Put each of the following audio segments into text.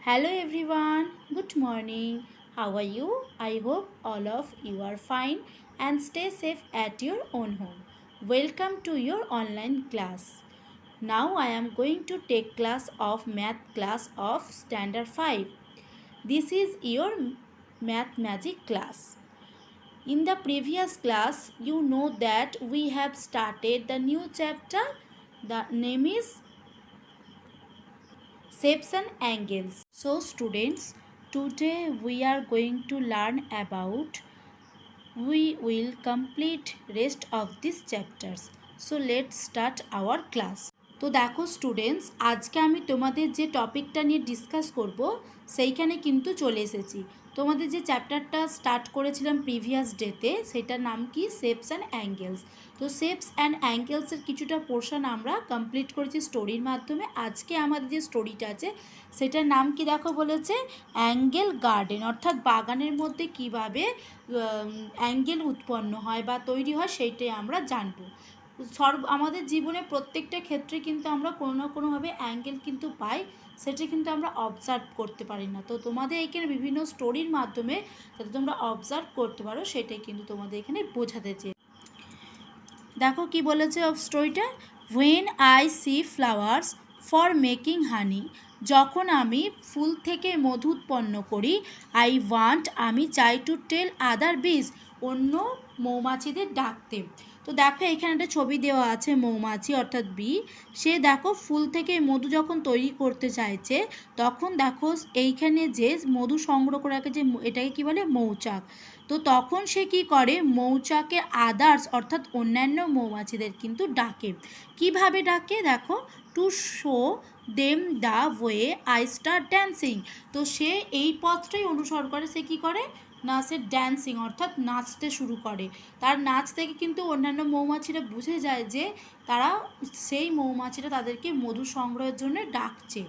Hello everyone, good morning. How are you? I hope all of you are fine and stay safe at your own home. Welcome to your online class. Now I am going to take class of math class of standard 5. This is your math magic class. In the previous class, you know that we have started the new chapter. The name is shapes and angles. So students, today we are going to learn about, we will complete rest of these chapters. So let's start our class. তো দেখো students, আজকে আমি তোমাদের যে টপিকটা নিয়ে discuss করব সেইখানে কিন্তু চলে এসেছি। তোমাদের যে চ্যাপ্টারটা স্টার্ট করেছিলাম প্রিভিয়াস ডেতে, সেটার নাম কি শেপস অ্যান্ড অ্যাঙ্গেলস। তো শেপস অ্যান্ড অ্যাঙ্গেলসের কিছুটা পোর্শন আমরা কমপ্লিট করেছি স্টোরির মাধ্যমে। আজকে আমাদের যে স্টোরিটা আছে সেটার নাম কি দেখো বলেছে, অ্যাঙ্গেল গার্ডেন, অর্থাৎ বাগানের মধ্যে কিভাবে অ্যাঙ্গেল উৎপন্ন হয় বা তৈরি হয় সেইটাই আমরা জানবো। আমাদের জীবনে প্রত্যেকটা ক্ষেত্রে কিন্তু আমরা কোনো না কোনোভাবে অ্যাঙ্গেল কিন্তু পাই, সেটা কিন্তু আমরা অবজার্ভ করতে পারি না। তো তোমাদের এখানে বিভিন্ন স্টোরির মাধ্যমে যাতে তোমরা অবজার্ভ করতে পারো সেটাই কিন্তু তোমাদের এখানে বোঝাতে চেয়ে। দেখো কি বলেছে অফ স্টোরিটা, when I see flowers for making honey, যখন আমি ফুল থেকে মধু উৎপন্ন করি, আই ওয়ান্ট, আমি চাই, টু টেল আদার বিজ, অন্য মৌমাছিদের ডাকতে। তো দেখো এখানে একটা ছবি দেওয়া আছে মৌমাছি অর্থাৎ বি, সে দেখো ফুল থেকে মধু যখন তৈরি করতে চাইছে তখন দেখো এইখানে যে মধু সংগ্রহ করে রাখে, যে এটাকে কি বলে মৌচাক। তো তখন সে কি করে, মৌচাকের আদার্স অর্থাৎ অন্যান্য মৌমাছিদের কিন্তু ডাকে। কিভাবে ডাকে দেখো, to show them the way I start dancing. তো সে এই পথটাই অনুসরণ করে, সে কী করে না, সে ড্যান্সিং অর্থাৎ নাচতে শুরু করে। তার নাচ থেকে কিন্তু অন্যান্য মৌমাছিরা বুঝে যায় যে তারা, সেই মৌমাছিরা তাদেরকে মধু সংগ্রহের জন্য ডাকছে।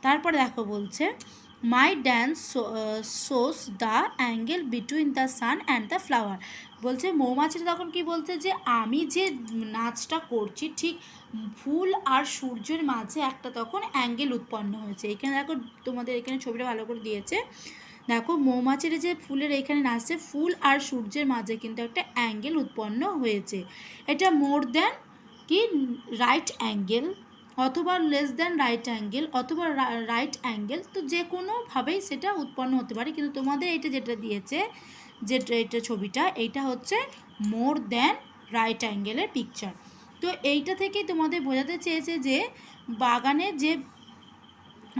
তারপরে দেখো বলছে, my dance shows the angle between the sun and the flower. বলছে মৌমাছিটা তখন কি বলছে, যে আমি যে নাচটা করছি ঠিক ফুল আর সূর্যের মাঝে একটা তখন অ্যাঙ্গেল উৎপন্ন হয়েছে। এখানে দেখো তোমাদের এখানে ছবিটা ভালো করে দিয়েছে, দেখো মৌমাছির যে ফুলের এখানে নাচছে, ফুল আর সূর্যের মাঝে কিন্তু একটা অ্যাঙ্গেল উৎপন্ন হয়েছে। এটা মোর দ্যান কি রাইট অ্যাঙ্গেল, অথবা লেস দ্যান রাইট অ্যাঙ্গেল, অথবা রাইট অ্যাঙ্গেল, তো যে কোনোভাবেই সেটা উৎপন্ন হতে পারে। কিন্তু তোমাদের এটা যেটা দিয়েছে, যেটা এটা ছবিটা, এইটা হচ্ছে মোর দ্যান রাইট অ্যাঙ্গেলের পিকচার। তো এইটা থেকেই তোমাদের বোঝাতে চেয়েছে যে বাগানের যে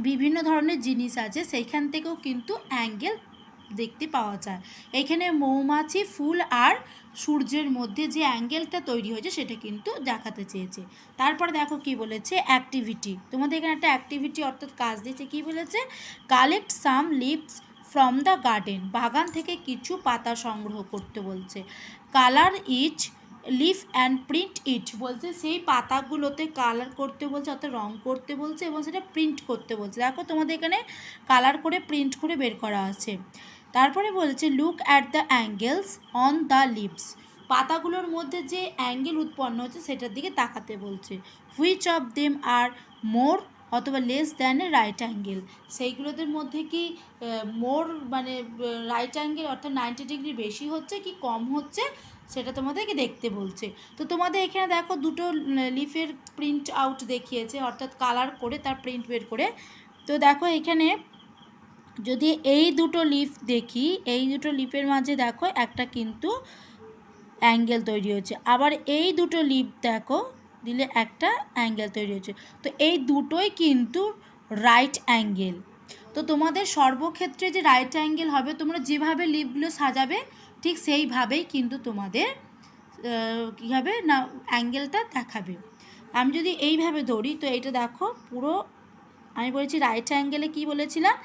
বিভিন্ন ধরনের জিনিস আছে সেইখান থেকেও কিন্তু অ্যাঙ্গেল দেখতে পাওয়া যায়। এখানে মৌমাছি, ফুল আর সূর্যের মধ্যে যে অ্যাঙ্গেলটা তৈরি হয়েছে সেটা কিন্তু দেখাতে চেয়েছে। তারপরে দেখো কি বলেছে, অ্যাক্টিভিটি। তোমাদের এখানে একটা অ্যাক্টিভিটি অর্থাৎ কাজ দিয়েছে, কি বলেছে, collect some leaves from the garden, বাগান থেকে কিছু পাতা সংগ্রহ করতে বলছে। Colour each leaf and print it, বলছে সেই পাতাগুলোতে কালার করতে বলছে অর্থাৎ রং করতে বলছে, এবং সেটা প্রিন্ট করতে বলছে। দেখো তোমাদের এখানে কালার করে প্রিন্ট করে বের করা আছে। তারপরে বলছে look at the angles on the leaves, পাতাগুলোর মধ্যে যে অ্যাঙ্গেল উৎপন্ন হচ্ছে সেটার দিকে তাকাতে বলছে। Which of them are more অথবা less than a right angle, সেইগুলোদের মধ্যে কি মোর মানে রাইট অ্যাঙ্গেল অর্থাৎ 90 ডিগ্রি বেশি হচ্ছে কি কম হচ্ছে সেটা তোমাদেরকে দেখতে বলছে। তো তোমাদের এখানে দেখো দুটো লিফের প্রিন্ট আউট দেখিয়েছে, অর্থাৎ কালার করে তার প্রিন্ট বের করে। তো দেখো এখানে যদি এই দুটো লিফ দেখি, এই দুটো লিফের মাঝে দেখো একটা কিন্তু অ্যাঙ্গেল তৈরি হচ্ছে, আবার এই দুটো লিফ দেখো দিলে একটা অ্যাঙ্গেল তৈরি হচ্ছে। তো এই দুটোই কিন্তু রাইট অ্যাঙ্গেল। তো তোমাদের সর্বক্ষেত্রে যে রাইট অ্যাঙ্গেল হবে, তোমরা যেভাবে লিফগুলো সাজাবে ঠিক সেইভাবেই কিন্তু তোমাদের কী হবে না, অ্যাঙ্গেলটা দেখাবে। আমি যদি এইভাবে ধরি, তো এইটা দেখো পুরো, আমি বলেছি রাইট অ্যাঙ্গেলে কি বলেছিলাম,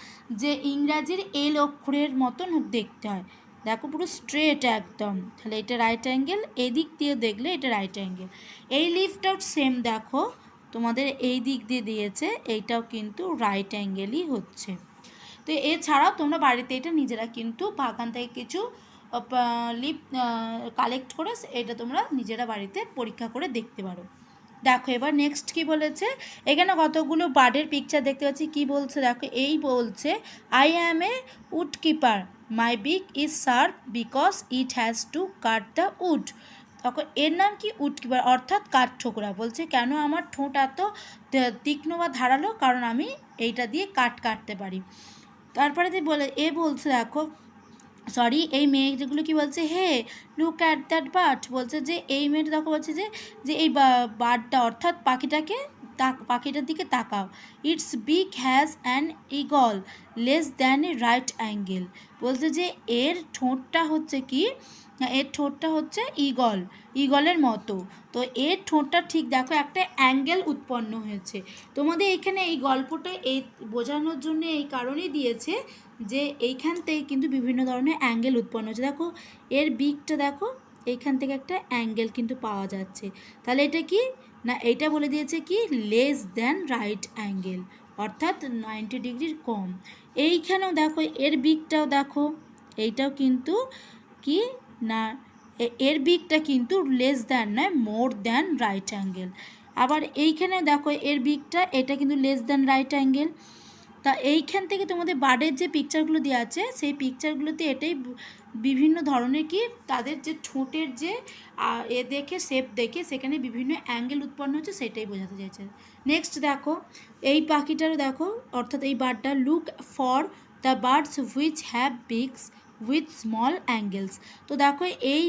যে ইংরাজির এল অক্ষরের মতন দেখতে হয়। দেখো পুরো স্ট্রেট একদম, তাহলে এটা রাইট অ্যাঙ্গেল, এদিক দিয়ে দেখলে এটা রাইট অ্যাঙ্গেল। এই লিফটাও সেম দেখো তোমাদের এই দিক দিয়ে দিয়েছে, এইটাও কিন্তু রাইট অ্যাঙ্গেলই হচ্ছে। তো এছাড়াও তোমরা বাড়িতে এটা নিজেরা কিন্তু বাগান থেকে কিছু লিফ কালেক্ট করে এটা তোমরা নিজেরা বাড়িতে পরীক্ষা করে দেখতে পারো। দেখো এবার নেক্সট কি বলেছে, এখানে কতগুলো বার্ডের পিকচার দেখতে পাচ্ছি। কি বলছে দেখো, এই বলছে I am a woodpecker, my beak is sharp because it has to cut the wood. তখন এর নাম কি, উড কিপার অর্থাৎ কাঠ ঠোকরা। বলছে কেন আমার ঠোঁট এত তীক্ষ্ণ বা ধারালো, কারণ আমি এইটা দিয়ে কাঠ কাটতে পারি। তারপরে যে বলে বলছে দেখো, সরি এই মেয়েগুলো কি বলছে, হে লুক অ্যাট দ্যাট বার্ড, বলছে যে এই মেয়েটা দেখো বলছে যে যে এই বার্ডটা অর্থাৎ পাখিটাকে পাখিটার দিকে তাকাও। ইটস বিক has an eagle less than a right angle. বলছে যে এর ঠোঁটটা হচ্ছে কি, এর ঠোঁটটা হচ্ছে ইগলের মতো। তো এর ঠোঁটটা ঠিক দেখো একটা অ্যাঙ্গেল উৎপন্ন হয়েছে। তোমাদের এখানে এই গল্পটা এই বোঝানোর জন্য এই কারণেই দিয়েছে যে এইখান থেকে কিন্তু বিভিন্ন ধরনের অ্যাঙ্গেল উৎপন্ন হচ্ছে। দেখো এর বিকটা দেখো, এইখান থেকে একটা অ্যাঙ্গেল কিন্তু পাওয়া যাচ্ছে। তাহলে এটা কি না, এইটা বলে দিয়েছে কি লেস দ্যান রাইট অ্যাঙ্গেল, অর্থাৎ 90 ডিগ্রির কম। এইখানেও দেখো এর বিকটাও দেখো, এইটাও কিন্তু কি না, এর বিকটা কিন্তু লেস দ্যান নয়, মোর দ্যান রাইট অ্যাঙ্গেল। আবার এইখানেও দেখো এর বিকটা, এটা কিন্তু লেস দ্যান রাইট অ্যাঙ্গেল। তা এইখান থেকে তোমাদের বার্ডের যে পিকচারগুলো দেওয়া আছে, সেই পিকচারগুলোতে এটাই বিভিন্ন ধরনের কি তাদের যে ঠোঁটের যে দেখে শেপ দেখে সেখানে বিভিন্ন অ্যাঙ্গেল উৎপন্ন হচ্ছে, সেটাই বোঝাতে চাইছে। নেক্সট দেখো এই পাখিটারও দেখো, অর্থাৎ এই বার্ডটা look for the birds which have beaks with small angles. তো দেখো এই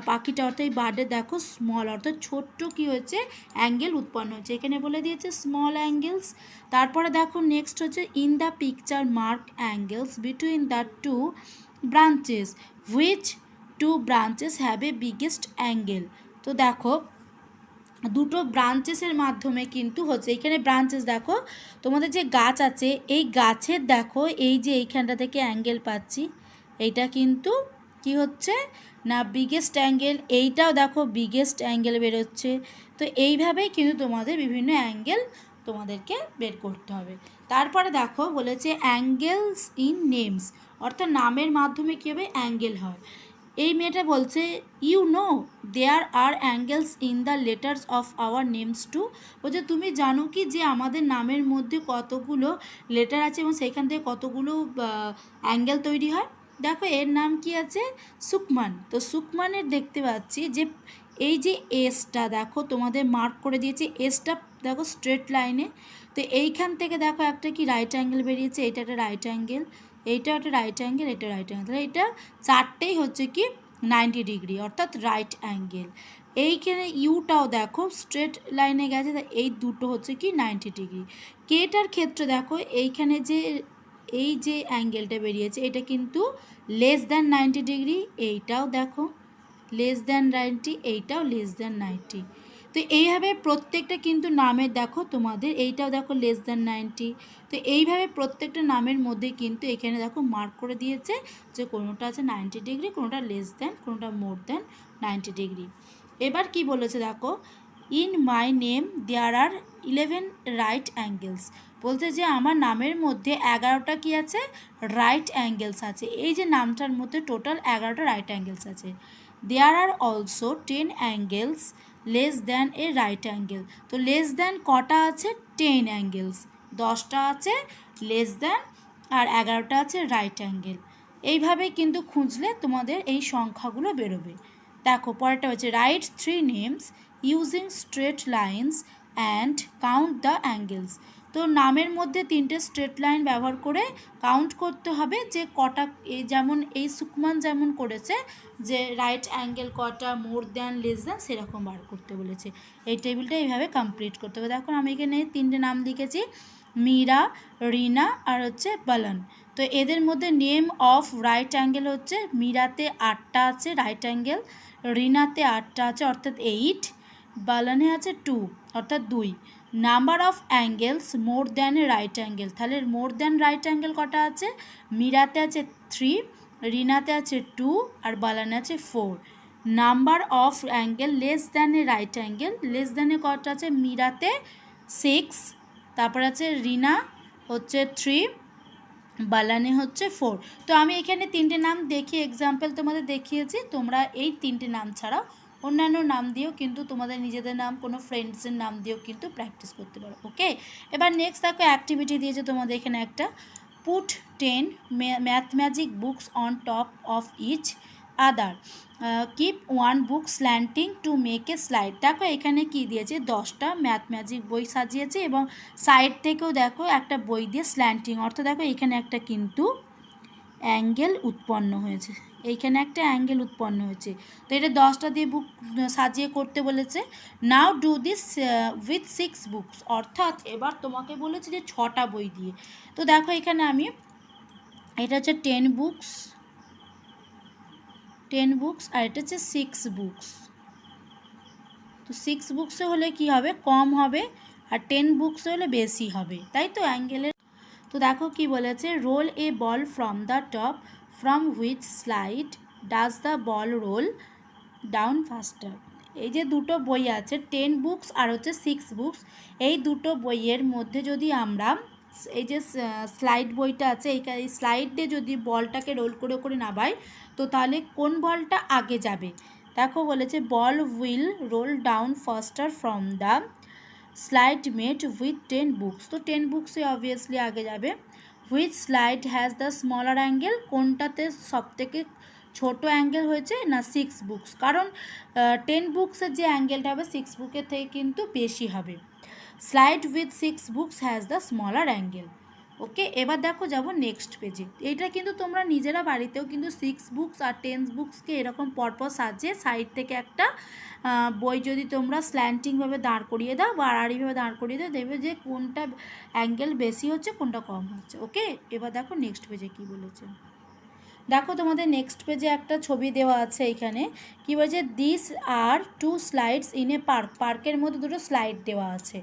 পাখিটা অর্থাৎ এই বার্ডের দেখো স্মল অর্থাৎ ছোট্ট কি হচ্ছে অ্যাঙ্গেল উৎপন্ন হচ্ছে, এখানে বলে দিয়েছে স্মল অ্যাঙ্গেলস। তারপরে দেখো নেক্সট হচ্ছে in the picture mark angles between the two branches which two branches have a biggest angle. তো দেখো দুটো ব্রাঞ্চেসের মাধ্যমে কিন্তু হচ্ছে, এইখানে ব্রাঞ্চেস দেখো তোমাদের যে গাছ আছে, এই গাছের দেখো এই যে এইখানটা থেকে অ্যাঙ্গেল পাচ্ছি, এইটা কিন্তু কি হচ্ছে না বিগেস্ট অ্যাঙ্গেল, এইটাও দেখো বিগেস্ট অ্যাঙ্গেল বেরোচ্ছে। তো এইভাবেই কিন্তু তোমাদের বিভিন্ন অ্যাঙ্গেল তোমাদেরকে বের করতে হবে। তারপরে দেখো বলেছে অ্যাঙ্গেলস ইন নেমস, অর্থাৎ নামের মাধ্যমে কী হবে অ্যাঙ্গেল হয়। এই মেয়েটা বলছে you know there are angles in the letters of our names too. বলছে তুমি জানো কি যে আমাদের নামের মধ্যে কতগুলো লেটার আছে এবং সেখান থেকে কতগুলো অ্যাঙ্গেল তৈরি হয়। দেখো এর নাম কি আছে, সুকমান। তো সুকমানের দেখতে পাচ্ছি যে এই যে এসটা দেখো তোমাদের মার্ক করে দিয়েছে, এসটা দেখো স্ট্রেট লাইনে। তো এইখান থেকে দেখো একটা কি রাইট অ্যাঙ্গেল বেরিয়েছে, এটা একটা রাইট অ্যাঙ্গেল, এইটা একটা রাইট অ্যাঙ্গেল, এটা রাইট অ্যাঙ্গেল, তাহলে এটা চারটেই হচ্ছে কি 90 ডিগ্রি অর্থাৎ রাইট অ্যাঙ্গেল। এইখানে ইউটাও দেখো স্ট্রেট লাইনে গেছে, এই দুটো হচ্ছে কি 90 ডিগ্রি। কেটার ক্ষেত্রে দেখো এইখানে যে এই যে অ্যাঙ্গেলটা বেরিয়েছে এটা কিন্তু লেস দ্যান 90 ডিগ্রি, এইটাও দেখো লেস দ্যান 90, এইটাও লেস দ্যান 90। তো এইভাবে প্রত্যেকটা কিন্তু নামের দেখো তোমাদের এইটাও দেখো লেস দ্যান 90। তো এইভাবে প্রত্যেকটা নামের মধ্যে কিন্তু এখানে দেখো মার্ক করে দিয়েছে যে কোনোটা আছে 90 ডিগ্রি, কোনোটা লেস দ্যান, কোনোটা মোর দ্যান 90 ডিগ্রি। এবার কি বলেছে দেখো in my name there are 11 right angles. বলতে যে আমার নামের মধ্যে 11টা কি আছে রাইট অ্যাঙ্গেলস আছে, এই যে নামটার মধ্যে টোটাল 11টা রাইট অ্যাঙ্গেলস আছে। There are also 10 angles less than a right angle. তো লেস দ্যান কটা আছে 10 অ্যাঙ্গেলস, 10টা আছে লেস দ্যান আর 11টা আছে রাইট অ্যাঙ্গেল। এইভাবে কিন্তু খুঁজলে তোমাদের এই সংখ্যাগুলো বেরোবে। দেখো পরেরটা হচ্ছে write 3 names using straight lines and count the angles. তো নামের মধ্যে 3টে স্ট্রেট লাইন ব্যবহার করে কাউন্ট করতে হবে যে কটা, যেমন এই সুকমান যেমন করেছে যে রাইট অ্যাঙ্গেল কটা, মোর দ্যান, লেস দ্যান, সেরকম বার করতে বলেছে। এই টেবিলটা এইভাবে কমপ্লিট করতে হবে। দেখুন আমি এখানে 3টে নাম লিখেছি, মীরা, রিনা আর হচ্ছে বালান। তো এদের মধ্যে নেম অফ রাইট অ্যাঙ্গেল হচ্ছে মীরাতে 8টা আছে রাইট অ্যাঙ্গেল, রিনাতে 8টা আছে অর্থাৎ 8, বালানে আছে 2 অর্থাৎ 2। Number of angles more than a right angle, তাহলে মোর দ্যান রাইট অ্যাঙ্গেল কটা আছে, মীরাতে আছে 3, রিনাতে আছে 2 আর বালানে আছে 4। Number of angle less than a right angle, less দ্যানে কটা আছে, মীরাতে 6, তারপর আছে রিনা হচ্ছে 3, বালানে হচ্ছে 4। তো আমি এখানে 3টে নাম দেখিয়ে এক্সাম্পল তোমাদের দেখিয়েছি, তোমরা এই 3টে নাম ছাড়াও অন্যান্য নাম দিয়েও কিন্তু তোমাদের নিজেদের নাম কোনো ফ্রেন্ডসের নাম দিয়েও কিন্তু প্র্যাকটিস করতে পারো। ওকে, এবার নেক্সট দেখো অ্যাক্টিভিটি দিয়েছে তোমাদের এখানে একটা, put 10 math books on top of each other, keep one book slanting to make a slide. দেখো এখানে কি দিয়েছে, 10টা ম্যাথ বই সাজিয়েছে এবং সাইড থেকেও দেখো একটা বই দিয়ে স্ল্যান্টিং, অর্থাৎ দেখো এখানে একটা কিন্তু অ্যাঙ্গেল উৎপন্ন হয়েছে, এইখানে একটা অ্যাঙ্গেল উৎপন্ন হয়েছে। তো এটা 10টা দিয়ে বুক সাজিয়ে করতে বলেছে। নাও ডু দিস উইথ 6 বুকস, অর্থাৎ এবার তোমাকে বলেছে যে 6টা বই দিয়ে। তো দেখো এখানে আমি, এটা হচ্ছে 10 বুকস আর এটা হচ্ছে 6 বুকস। তো 6 বুকসে হলে কি হবে, কম হবে, আর 10 বুকসে হলে বেশি হবে, তাই তো অ্যাঙ্গেলের। তো দেখো কি বলেছে, roll a ball from the top from which slide does the ball roll down faster. এই যে দুটো বই আছে, 10 বুকস আর হচ্ছে 6 বুকস, এই দুটো বইয়ের মধ্যে যদি আমরা এই যে স্লাইড বইটা আছে, এই স্লাইডে যদি বলটাকে রোল করে করে নামাই, তো তাহলে কোন বলটা আগে যাবে। দেখো বলেছে ball will roll down faster from the slide made with 10 books. তো 10 বুকসে অবভিয়াসলি আগে যাবে। Which slide has the smaller angle, কোনটাতে সবথেকে ছোট অ্যাঙ্গেল হয়েছে না 6 বুকস, কারণ 10 বুকসের যে অ্যাঙ্গেলটা হবে 6 বুকের থেকে কিন্তু বেশি হবে। Slide with 6 books has the smaller angle. Okay, এবার দেখো যাব নেক্সট পেজে। এটা কিন্তু তোমরা নিজেরা বাড়িতেও কিন্তু 6 বুকস আর 10 বুকসকে এরকম পরপর সাজিয়ে সাইড থেকে একটা বই যদি তোমরা স্ল্যান্টিংভাবে দাঁড় করিয়ে দাও বা আড়াআড়িভাবে দাঁড় করিয়ে দাও, দেখবে যে কোনটা অ্যাঙ্গেল বেশি হচ্ছে কোনটা কম হচ্ছে। ওকে, এবার দেখো নেক্সট পেজে কী বলেছে। দেখো তোমাদের নেক্সট পেজে একটা ছবি দেওয়া আছে, এখানে কি বলছে, this are 2 slides in a park, পার্কের মধ্যে দুটো স্লাইড দেওয়া আছে।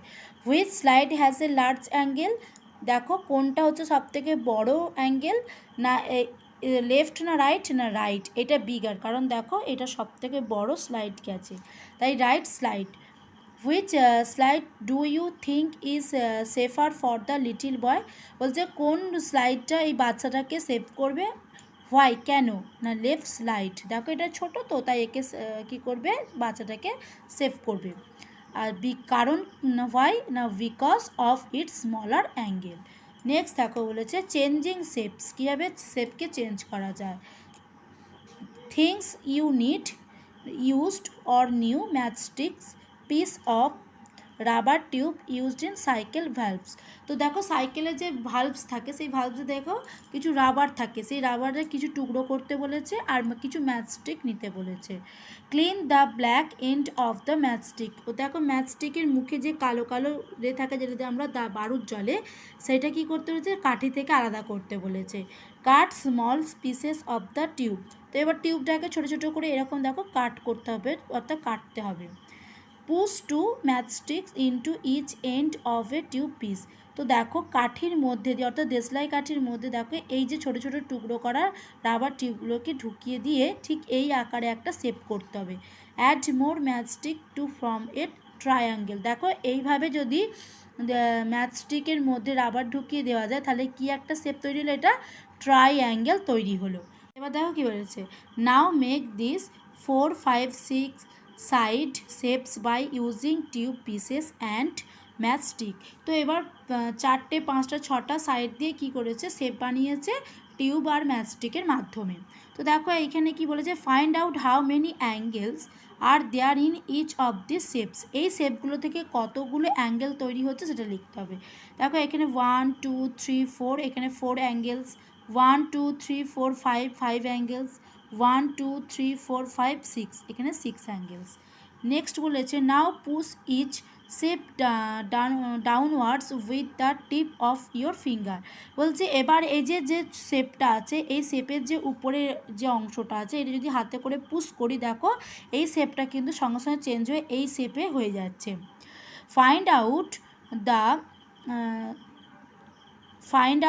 Which slide has a large angle, দেখো কোনটা হচ্ছে সবথেকে বড় অ্যাঙ্গেল, না লেফট না রাইট, এটা বিগার, কারণ দেখো এটা সবথেকে বড় স্লাইড গেছে, তাই right slide. Which slide do you think is safer for the little boy, বলছে কোন স্লাইডটা এই বাচ্চাটাকে সেভ করবে, হোয়াই কেন, না লেফট স্লাইড, দেখো এটা ছোটো তো তাই একে কী করবে, বাচ্চাটাকে সেভ করবে। আর কারণ হোয়াই না because of its smaller angle. Next দেখো বলেছে চেঞ্জিং শেপস, কীভাবে শেপকে চেঞ্জ করা যায়। Things you need used or new matchsticks, piece of rubber tube used in cycle valves. তো দেখো সাইকেলে যে ভালভস থাকে সেই ভালভসে দেখো কিছু রাবার থাকে, সেই রাবারে কিছু টুকরো করতে বলেছে আর কিছু ম্যাচস্টিক নিতে বলেছে। Clean the black end of the matchstick, ও দেখো ম্যাচস্টিকের মুখে যে কালো কালো রে থাকে যেটাতে আমরা বারুদ জ্বলে, সেটা কি করতে বলেছে, কাঠি থেকে আলাদা করতে বলেছে। Cut small pieces of the tube, তো এবার টিউবটাকে ছোটো ছোটো করে এরকম দেখো কাট করতে হবে, অর্থাৎ কাটতে হবে। Push 2 matchsticks into each end of a tube piece, তো দেখো কাঠির মধ্যে দিয়ে অর্থাৎ দেশলাই কাঠির মধ্যে দেখো এই যে ছোটো ছোটো টুকরো করা রাবার টিউবগুলোকে ঢুকিয়ে দিয়ে ঠিক এই আকারে একটা শেপ করতে হবে। Add more matchstick to form a triangle, দেখো এইভাবে যদি ম্যাচস্টিকের মধ্যে রাবার ঢুকিয়ে দেওয়া যায় তাহলে কি একটা শেপ তৈরি হলো, এটা ট্রায়াঙ্গেল তৈরি হলো। এবার দেখো কী বলেছে, now make this 4, 5, 6 side shapes by using tube pieces and matchstick. তো এবার 4টে 5টা 6টা সাইড দিয়ে কি করেছে, শেপ বানিয়েছে টিউব আর ম্যাচস্টিকের মাধ্যমে। তো দেখো এইখানে কি বলেছে, find out how many angles are there in each of this shapes, এই শেপগুলো থেকে কতগুলো অ্যাঙ্গেল তৈরি হচ্ছে সেটা লিখতে হবে। দেখো এখানে 1, 2, 3, 4, এখানে 4 অ্যাঙ্গেলস, 1, 2, 3, 4, 5 অ্যাঙ্গেলস, 1, 2, 3, 4, 5, 6, এখানে 6 অ্যাঙ্গেলস। নেক্সট বলেছে now push each shape downwards with the tip of your finger, বলছে এবার এই যে যে শেপটা আছে এই শেপের যে উপরে যে অংশটা আছে এটা যদি হাতে করে পুশ করি, দেখো এই শেপটা কিন্তু সঙ্গে সঙ্গে চেঞ্জ হয়ে এই শেপে হয়ে যাচ্ছে। Find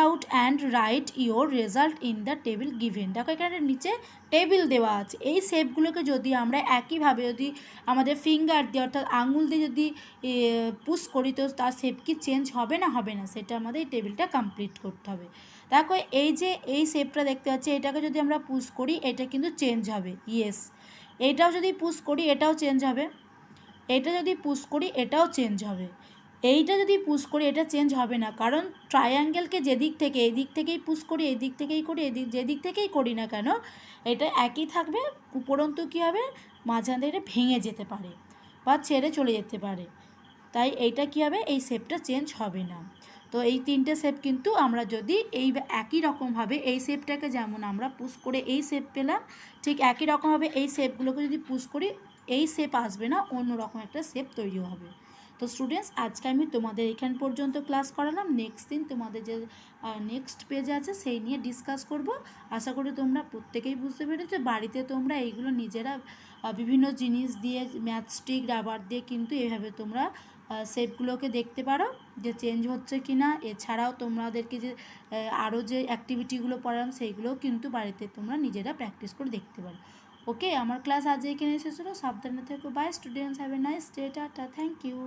out and right your result in the table given, দেখো এখানে নিচে টেবিল দেওয়া আছে, এই শেপগুলোকে যদি আমরা একইভাবে যদি আমাদের ফিঙ্গার দিয়ে অর্থাৎ আঙুল দিয়ে যদি পুশ করি তো তার শেপ কি চেঞ্জ হবে না, হবে না, সেটা আমাদের এই টেবিলটা কমপ্লিট করতে হবে। দেখো এই যে এই শেপটা দেখতে পাচ্ছি এটাকে যদি আমরা পুশ করি এটা কিন্তু চেঞ্জ হবে, ইয়েস। এইটাও যদি পুশ করি এটাও চেঞ্জ হবে, এটা যদি পুশ করি এটাও চেঞ্জ হবে, এইটা যদি পুশ করি এটা চেঞ্জ হবে না, কারণ ট্রায়াঙ্গেলকে যেদিক থেকে এই দিক থেকেই পুশ করি, এই দিক থেকেই করি, যেদিক থেকেই করি না কেন এটা একই থাকবে, উপরন্তু কী হবে মাঝখান থেকে ভেঙে যেতে পারে বা ছেড়ে চলে যেতে পারে, তাই এইটা কী হবে এই শেপটা চেঞ্জ হবে না। তো এই তিনটে শেপ কিন্তু আমরা যদি এই একই রকমভাবে এই শেপটাকে যেমন আমরা পুশ করে এই শেপ পেলাম, ঠিক একই রকমভাবে এই শেপগুলোকে যদি পুশ করি এই শেপ আসবে না, অন্য রকম একটা শেপ তৈরি হবে। তো স্টুডেন্টস আজকে আমি তোমাদের এখান পর্যন্ত ক্লাস করালাম, নেক্সট দিন তোমাদের যে নেক্সট পেজ আছে সেই নিয়ে ডিসকাস করব। আশা করি তোমরা প্রত্যেকেই বুঝতে পেরেছো, বাড়িতে তোমরা এইগুলো নিজেরা বিভিন্ন জিনিস দিয়ে ম্যাচস্টিক রাবার দিয়ে কিন্তু এইভাবে তোমরা শেপগুলোকে দেখতে পারো যে চেঞ্জ হচ্ছে কি না। এছাড়াও তোমাদেরকে যে আরও যে অ্যাক্টিভিটিগুলো পড়ালাম সেইগুলোও কিন্তু বাড়িতে তোমরা নিজেরা প্র্যাকটিস করে দেখতে পারো। ওকে, আমার ক্লাস আজ এখানে শেষ হলো, সাবধানে থেকো, bye students, have a nice day, টাটা, থ্যাংক ইউ।